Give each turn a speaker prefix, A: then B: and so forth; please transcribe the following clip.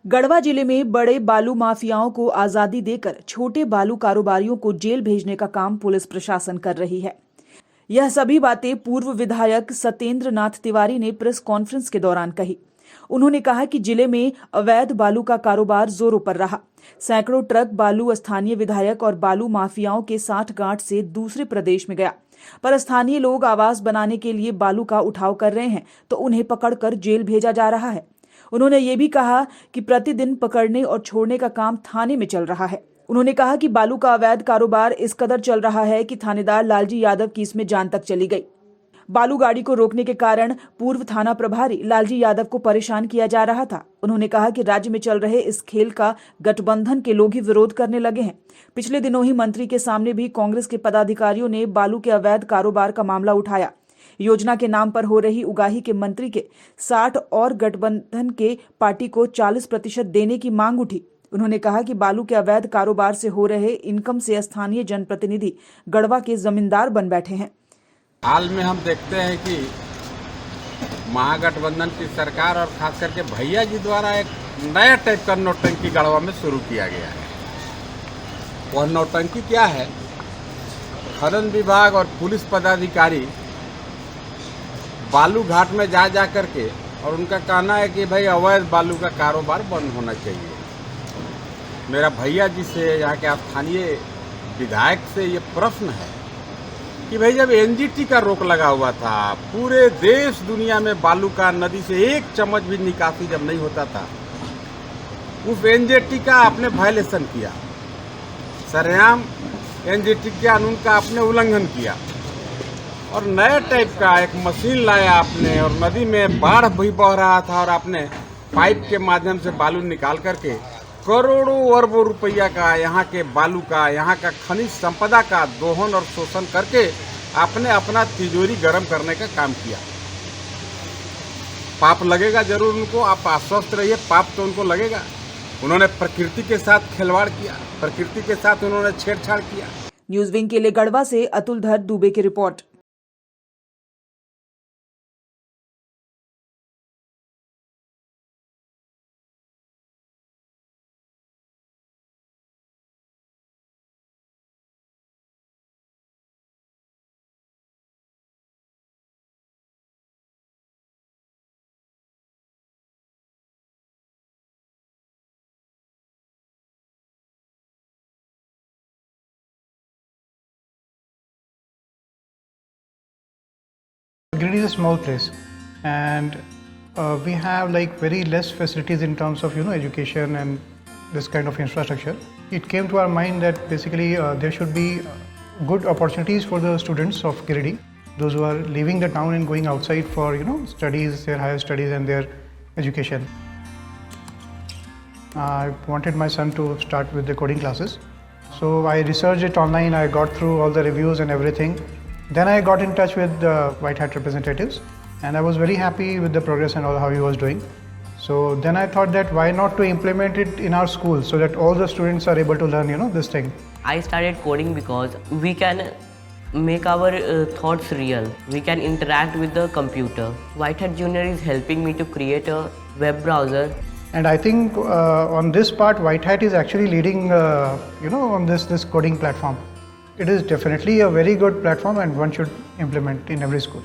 A: गढ़वा जिले में बड़े बालू माफियाओं को आजादी देकर छोटे बालू कारोबारियों को जेल भेजने का काम पुलिस प्रशासन कर रही है। यह सभी बातें पूर्व विधायक सत्येंद्र नाथ तिवारी ने प्रेस कॉन्फ्रेंस के दौरान कही। उन्होंने कहा कि जिले में अवैध बालू का कारोबार जोरों पर रहा। सैकड़ों ट्रक बालू स्थानीय विधायक और बालू माफियाओं के साठगांठ से दूसरे प्रदेश में गया, पर स्थानीय लोग आवास बनाने के लिए बालू का उठाव कर रहे हैं तो उन्हें पकड़कर जेल भेजा जा रहा है। उन्होंने ये भी कहा कि प्रतिदिन पकड़ने और छोड़ने का काम थाने में चल रहा है। उन्होंने कहा कि बालू का अवैध कारोबार इस कदर चल रहा है कि थानेदार लालजी यादव की इसमें जान तक चली गई। बालू गाड़ी को रोकने के कारण पूर्व थाना प्रभारी लालजी यादव को परेशान किया जा रहा था। उन्होंने कहा कि राज्य में चल रहे इस खेल का गठबंधन के लोग ही विरोध करने लगे हैं। पिछले दिनों ही मंत्री के सामने भी कांग्रेस के पदाधिकारियों ने बालू के अवैध कारोबार का मामला उठाया। योजना के नाम पर हो रही उगाही के मंत्री के 60 और गठबंधन के पार्टी को 40% देने की मांग उठी। उन्होंने कहा कि बालू के अवैध कारोबार से हो रहे इनकम से स्थानीय जनप्रतिनिधि गढ़वा के जमींदार बन बैठे हैं।
B: हाल में हम देखते हैं कि महागठबंधन की सरकार और खास करके भैया जी द्वारा एक नया टाइप का नौटंकी गढ़वा में शुरू किया गया है। वह नौटंकी क्या है? खनन विभाग और पुलिस पदाधिकारी बालू घाट में जा करके और उनका कहना है कि भाई अवैध बालू का कारोबार बंद होना चाहिए। मेरा भैया जी से, यहाँ के स्थानीय विधायक से ये प्रश्न है कि भाई जब एनजीटी का रोक लगा हुआ था, पूरे देश दुनिया में बालू का नदी से एक चम्मच भी निकासी जब नहीं होता था, उस एनजीटी का आपने वायलेशन किया, सरेआम एनजीटी के कानून का आपने उल्लंघन किया और नए टाइप का एक मशीन लाया आपने और नदी में बाढ़ भी बह रहा था और आपने पाइप के माध्यम से बालू निकाल करके करोड़ों अरबों रुपया का यहाँ के बालू का, यहाँ का खनिज संपदा का दोहन और शोषण करके आपने अपना तिजोरी गर्म करने का काम किया। पाप लगेगा जरूर उनको, आप आश्वस्त रहिए, पाप तो उनको लगेगा। उन्होंने प्रकृति के साथ खिलवाड़ किया, प्रकृति के साथ उन्होंने छेड़छाड़ किया।
A: न्यूज विंग के लिए गढ़वा से अतुलधर दुबे की report.
C: Giridih is a small place, and we have like very less facilities in terms of education and this kind of infrastructure. It came to our mind that basically there should be good opportunities for the students of Giridih, those who are leaving the town and going outside for studies, their higher studies and their education. I wanted my son to start with the coding classes, so I researched it online. I got through all the reviews and everything. Then I got in touch with the White Hat representatives and I was very happy with the progress and all how he was doing. So then I thought that why not to implement it in our school so that all the students are able to learn this thing.
D: I started coding because we can make our thoughts real. We can interact with the computer. White Hat Junior is helping me to create a web browser.
C: And I think on this part White Hat is actually leading on this coding platform. It is definitely a very good platform and one should implement in every school.